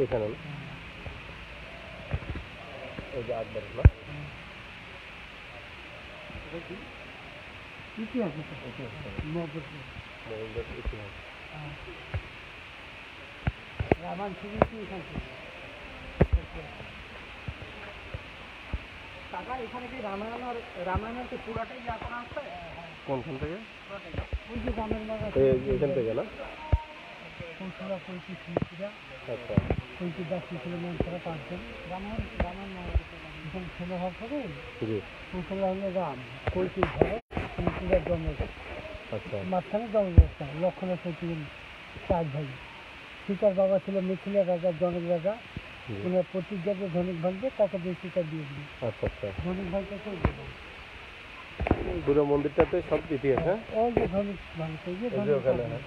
এখানে এই যে 8 বার না ইতিহাস রামায়ণ শুনেছি এখান থেকে কাকা এখানে কি রামায়ণের তো পুরাটাই যা করা আছে কোনখান থেকে ওই যে রামের মারা এখান থেকে না কৌশলা কৈশি শিল্পীরা আচ্ছা কৈশি দাস ছিল মন্ত্রা পাঁচজন রামায়ণ এখানে ছেলে হওয়ার পরে কৌশলা হলো রাম কৈশির ঘরে শিল্পীরার জন্ম আচ্ছা মাঝখানে জন্মব্যবস্থা লক্ষণের প্রতিদিন 4 ভাই সীতার বাবা ছিল মিথিলা রাজা জনক রাজা উনার প্রতিজ্ঞা যে ধনিক ভাঙবে তাকে দিয়ে সীতা দিয়ে দিল আচ্ছা আচ্ছা ধনিক ভাঙতে পুরো মন্দিরটাতে সব ইতিহাস হ্যাঁ ওই যে ধনিক ভাঙতে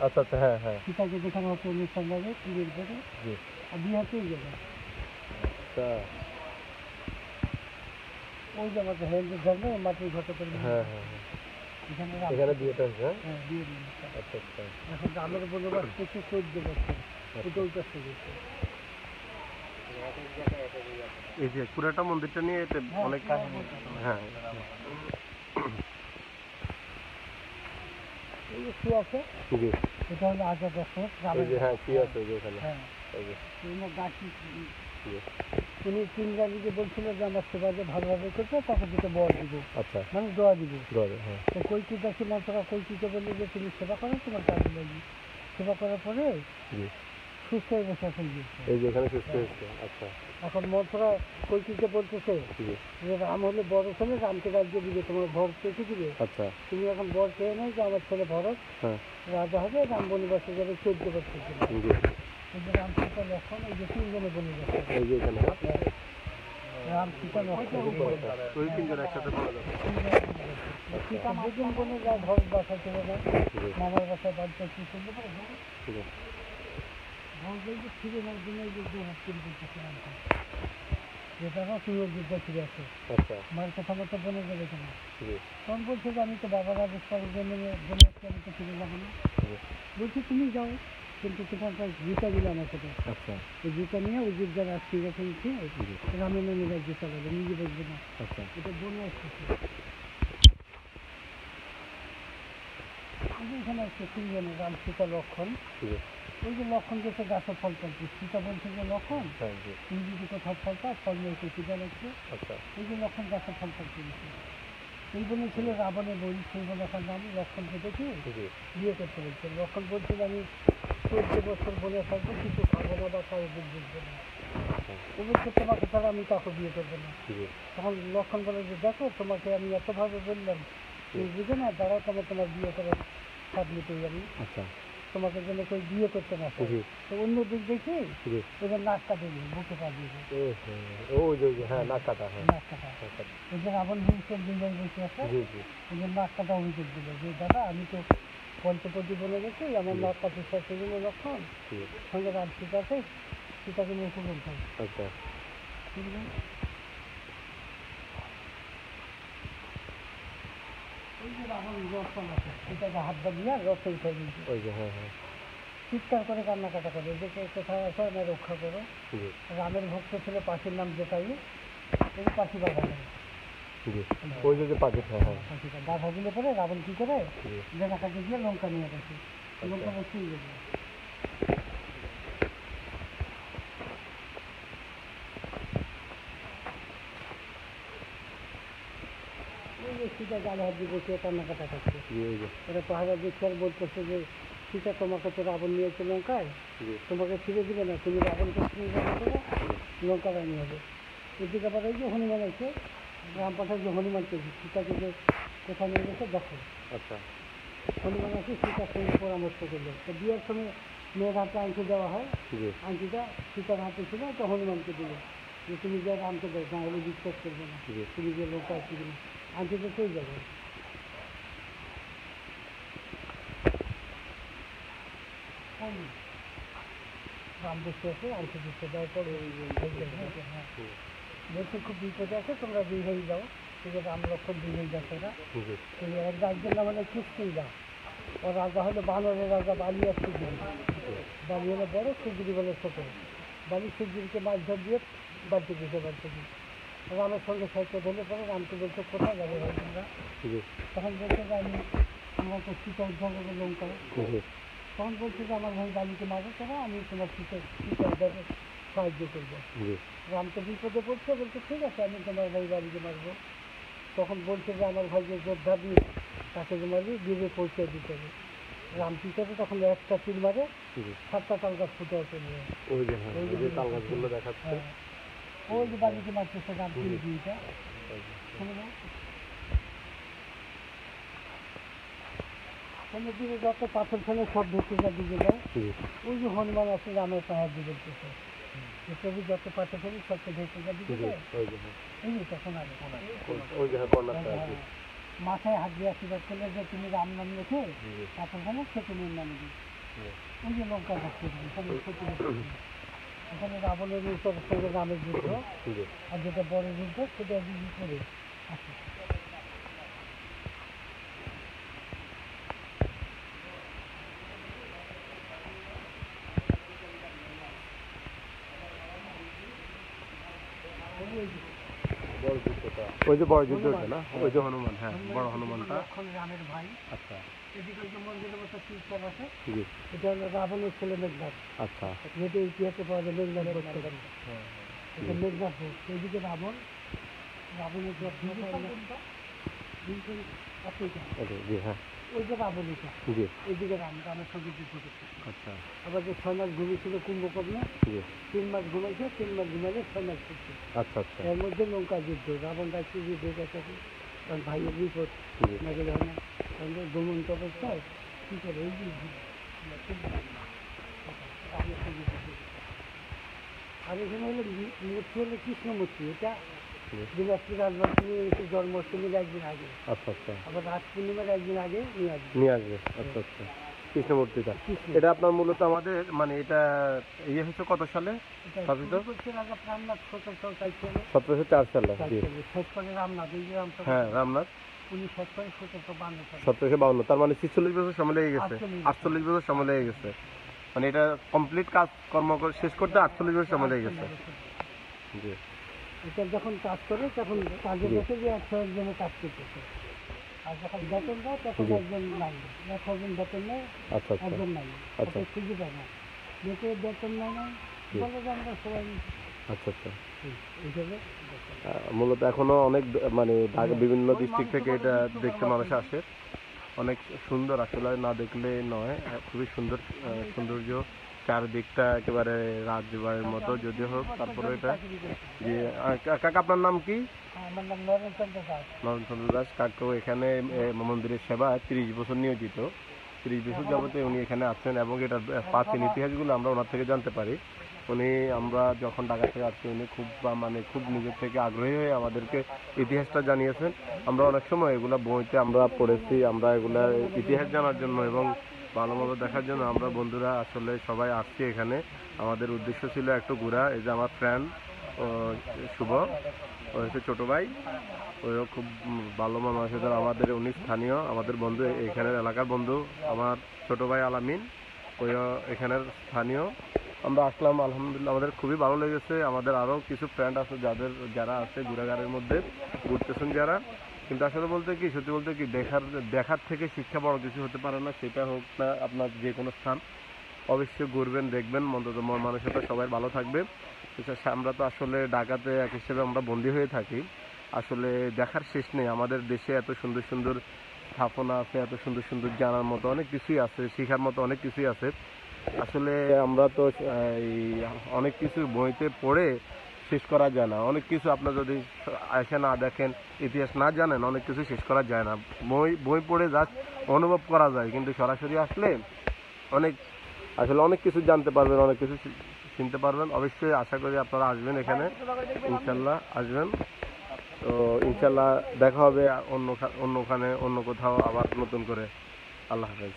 আচ্ছা আচ্ছা হ্যাঁ হ্যাঁ সীতাকে দেখানো হতো অনুষ্ঠান লাগে তীরের পরে আর বিয়ে হতেই গেল আচ্ছা ওই যে আমাদের হিন্দু ধর্মে মাটির ঘটে করে হ্যাঁ হ্যাঁ এখানে বিয়েটা হচ্ছে হ্যাঁ বিয়ে দিল আচ্ছা আচ্ছা এখন গ্রামের বনবাস থেকে 14 বছর এটাই কাছে গেছে এই যে পুরাটা মন্দিরটা নিয়ে অনেক কাহিনী হ্যাঁ এই যে কি আছে জি এটা হলো আজা দশরথ এই যে হ্যাঁ কি আছে যে এখানে হ্যাঁ এই যে গাছি উনি 3 রানীকে বলছিল যে আমার সেবা যে ভালোভাবে করছে তাকে দুটো বর দিব আচ্ছা মানে দোয়া দিব হ্যাঁ তো কৈকি দাসী মন্ত্রা কৈকিকে বললি যে তুমি সেবা করো তোমার কাজে লাগবে সেবা করার পরে সুস্থ হয়ে বসে আছে এই যে এখানে সুস্থ হয়েছে আচ্ছা এখন মন্ত্রা কৈকিকে বলতেছে যে রাম হলে বড় ছেলে রামকে রাজ্য দিবে তোমার ভর চেয়ে দিবে আচ্ছা তুমি এখন বর চেয়ে নেই যে আমার ছেলে ভরত রাজা হবে রাম বনবাসে যাবে 14 বছর এই যে রাম সীতা লক্ষণ এই যে 3 জনে বনবাস এই যে এখানে রাম সীতা লক্ষণ ওই 3 জন একসাথে পাওয়া যাবে সীতা দুজন বনে যায় ভরত বাসা চলে যায় মামার বাসায় বাড়িতে কি করতে পারে ঠিক আছে ভরত যে ফিরে নেওয়ার জন্য এই যে হাসপাতাল করতেছিলাম যেটা না সুযোগ ফিরে আসে আচ্ছা মার কথা মতো বনে যাবে কেন তখন বলছে যে আমি তো বাবার আদেশ করার জন্য আমি তো ফিরে যাবো না বলছি তুমি যাও কিন্তু সেখানকার জুতা দিলে আমার সাথে আচ্ছা ওই জুতা নিয়ে ওই জুতা রাষ্ট্রীয় গেছে নিচ্ছে রামের নামে জুতা বলে নিজে বসবে না আচ্ছা এটা বনে আসতেছে এখানে আসছে 3 জনের রাম সীতা লক্ষণ ওই যে লক্ষণ গেছে গাছে ফল ফলছে সীতা বলছে যে লক্ষণ তুমি যদি কোথাও ফল পাও ফল নিয়ে এসে পূজা লাগছে এই যে লক্ষণ গাছে ফল ফলতে গেছে এই বলে ছিল রাবণের বই সেই বলার নাম লক্ষণকে দেখে বিয়ে করতে বলছে লক্ষণ বলছিল আমি 14 বছর বলে থাকবো কিছু খাবো না বা কারো দুধ বুঝবো না ও বলছে তোমাকে ছাড়া আমি কাউকে বিয়ে করবো না তখন লক্ষণ বলে যে দেখো তোমাকে আমি এতভাবে বললাম তুমি বুঝে না দাঁড়াও তোমার বিয়ে করার স্বাদ নিতে যাবি তোমাকে জন্য কেউ বিয়ে করতে না তো অন্য দিক দেখে ওদের নাক কাটে দিল বুকে পা দিয়ে নাক কাটা ওই যে রাবণ হিংসের দুজন বসে আছে ওদের নাক কাটা অভিযোগ দিল যে দাদা আমি তো পঞ্চপতি বলে গেছি আমার নাক কাটে সেজন্য লক্ষণ সঙ্গে রাম সীতা আছে সীতাকে মুখে বলতে হবে ওই যে রাবণ রসন আছে সীতাকে হাত দিয়ে রসে উঠে দিয়েছে চিৎকার করে কান্নাকাটা করে যে কোথায় আসো আমি রক্ষা করো রামের ভক্ত ছিল পাখির নাম জেটাই এই পাখি বাধা দেয় বাধা দিলে পরে রাবণ কি করে জেনাকাকে গিয়ে লঙ্কা নিয়ে গেছে লঙ্কা বসেই গেছে সীতা গালে হাত দিয়ে বসে কান্নাকাটা করছে ওরা পাহাড়া দেখছে আর বলতেছে যে সীতা তোমাকে তো রাবণ নিয়েছে লঙ্কায় তোমাকে ফিরে দিবে না তুমি রাবণকে ফিরে যাবে করে লঙ্কা রানি হবে এদিকে আবার ওই যে হনুমান আছে রাম পাঠায় যে হনুমানকে সীতাকে যে কোথায় নিয়ে গেছে দেখো হনুমান আছে সীতার সঙ্গে পরামর্শ করলো তো বিয়ের সময় মেয়ের হাতে আংটি দেওয়া হয় আংটিটা সীতার হাতে ছিল তো হনুমানকে দিল যে তুমি যে রামকে দেখ না হলে বিশ্বাস করবে না তুমি যে লঙ্কা আসবে না আংটিটা সেই যাবে রাম বসে আছে আনতে দিচ্ছে দেওয়ার পর হ্যাঁ বলছে খুব বিপদে আছে তোমরা দুই ভাই যাও ঠিক আছে রাম লক্ষণ দুই ভাই যাচ্ছে ওরা একজন নাম হলো কিষ্কিন্দা ও রাজা হলো বানরের রাজা বালি আর শিগগিরি বালি হলো বড় শিগগিরি বলে ছোটো বালি শিগগিরিকে মাছ ধর দিয়ে বাড়তে দিতে বাড়তে দিয়ে রামের সঙ্গে সাহিত্য ধরলে পরে রামকে বলছে কোথায় যাবে ভাই তোমরা তখন বলছে যে আমরা তো সীতা উদ্ধার করবো লঙ্কা তখন বলছে যে আমার ভাই বালিকে মারবে তোরা আমি তোমার সীতা উদ্ধারে সাহায্য করবো রাম তো বিপদে পড়ছে বলছে ঠিক আছে আমি তোমার ভাই বালিকে মারবো তখন বলছে যে আমার ভাই যে যোদ্ধা দিয়ে তাকে যে মারবি গিয়ে পৌঁছে দিতে হবে রাম পিছনে তখন একটা তীর মারে 7টা তাল গাছ ফুটে ওঠে নিয়ে ওই যে তাল গাছগুলো দেখাচ্ছে ওই যে বালিকে মারতেছে রাম তীর দিয়েটা দিকে যত পাথর ফেলে সব ঢুকে যায় দিকে যায় ওই যে হনুমান আছে রামের পাহাড় দিকে দেখতেছে ছবি যত পাথর ফেলে সবকে ঢুকে যায় দিকে যায় এই তখন আগে মাথায় হাত দিয়ে আশীর্বাদ করলে যে তুমি রাম নাম লেখে পাথর ফেলে সে তুমি নামে দিই ওই যে লঙ্কা ভক্তি ওখানে রাবণের সঙ্গে রামের যুদ্ধ আর যেটা বড় যুদ্ধ সেটা করে আছে ওই যে বড় যুদ্ধটা না ওই যে হনুমান হ্যাঁ বড় হনুমানটা রামের ভাই আচ্ছা এদিকে যে মন্দিরের মতো তীর্থ আছে এটা হলো রাবণের ছেলে মেঘনাথ আচ্ছা যেটা ইতিহাসে পাওয়া যায় মেঘনাথ এটা মেঘনাথ এইদিকে রাবণের জি হ্যাঁ ওই যে রাবণ এটা এইদিকে রামের সঙ্গে যুদ্ধ করছে আচ্ছা আবার যে 6 মাস ঘুমিয়েছিল কুম্ভকর্ণ 3 মাস ঘুমাইছে 3 মাস ঘুমাইলে 6 মাস করছে আচ্ছা আচ্ছা এর মধ্যে লঙ্কা যুদ্ধ রাবণ রাজ্যে যুদ্ধ গেছে কারণ ভাইয়ের বিপদ না গেলে হয় না কারণ ঘুমন্ত অবস্থায় কী করে এই আর এখানে হলো মূর্তি হলো কৃষ্ণমূর্তি এটা দিনাজপুর রাজবাড়ি জন্মাষ্টমীর একদিন আগে আচ্ছা আচ্ছা আবার রাত পূর্ণিমার একদিন আগে নিয়ে আসবে আচ্ছা আচ্ছা কৃষ্ণমূর্তিটা এটা আপনার মূলত আমাদের মানে এটা ইয়ে হয়েছে কত সালে স্থাপিত 1704 সালে হ্যাঁ রামনাথ 1752 তার মানে 46 বছর সময় লেগে গেছে 48 বছর সময় লেগে গেছে মানে এটা কমপ্লিট কাজ কর্ম শেষ করতে 48 বছর সময় লেগে গেছে জি এটা যখন কাজ করে তখন কাজে বসে যে 100 জনের কাজ করতেছে আর যখন বেতন দেয় তখন একজন নাই 100 জন বেতন নেয় আচ্ছা আচ্ছা একজন নাই আচ্ছা সুবিধা না যেতে বেতন নেয় না বলে যে আমরা সবাই আচ্ছা আচ্ছা এইভাবে মূলত এখনো অনেক মানে বিভিন্ন ডিস্ট্রিক্ট থেকে এটা দেখতে মানুষ আসে অনেক সুন্দর আসলে না দেখলে নয় খুবই সুন্দর সৌন্দর্য চারদিকটা একেবারে রাজবাড়ির মতো যদি হোক তারপরে এটা যে কাকা আপনার নাম কি আমার নাম নরেন্দ্র দাস কাকু এখানে মন্দিরের সেবা 30 বছর নিয়োজিত 30 বছর যাবতে উনি এখানে আছেন এবং এটার প্রাচীন ইতিহাসগুলো আমরা ওনার থেকে জানতে পারি উনি আমরা যখন ঢাকা থেকে আসছি উনি খুব নিজের থেকে আগ্রহী হয়ে আমাদেরকে ইতিহাসটা জানিয়েছেন আমরা অনেক সময় এগুলা বইতে আমরা পড়েছি আমরা এগুলা ইতিহাস জানার জন্য এবং ভালোভাবে দেখার জন্য আমরা বন্ধুরা আসলে সবাই আসছি এখানে আমাদের উদ্দেশ্য ছিল একটু ঘোরা এই যে আমার ফ্রেন্ড শুভ ও হচ্ছে ছোটো ভাই ওইও খুব ভালো মানুষ আমাদের উনি স্থানীয় আমাদের বন্ধু এখানের এলাকার বন্ধু আমার ছোটো ভাই আলামিন ওইও এখানের স্থানীয় আমরা আসলাম আলহামদুলিল্লাহ আমাদের খুবই ভালো লেগেছে আমাদের আরও কিছু ফ্রেন্ড আছে যারা আছে ঘোরাঘাড়ের মধ্যে ঘুরতেছেন যারা কিন্তু আসলে বলতে কি সত্যি বলতে কি দেখার থেকে শিক্ষা বড় কিছু হতে পারে না সেটা হোক না আপনার যে কোনো স্থান অবশ্যই ঘুরবেন দেখবেন মানুষের সবাই ভালো থাকবে আমরা তো আসলে ঢাকাতে এক হিসেবে আমরা বন্দী হয়ে থাকি আসলে দেখার শেষ নেই আমাদের দেশে এত সুন্দর সুন্দর স্থাপনা আছে এত সুন্দর সুন্দর জানার মতো অনেক কিছুই আছে শেখার মতো অনেক কিছুই আছে আসলে আমরা তো অনেক কিছু বইতে পড়ে শেষ করা যায় না অনেক কিছু আপনার যদি এসে না দেখেন ইতিহাস না জানেন অনেক কিছু শেষ করা যায় না বই পড়ে জাস্ট অনুভব করা যায় কিন্তু সরাসরি আসলে অনেক কিছু জানতে পারবেন অনেক কিছু চিনতে পারবেন অবশ্যই আশা করি আপনারা আসবেন এখানে ইনশাল্লাহ আসবেন তো ইনশাল্লাহ দেখা হবে অন্য কোথাও আবার নতুন করে আল্লাহ হাফেজ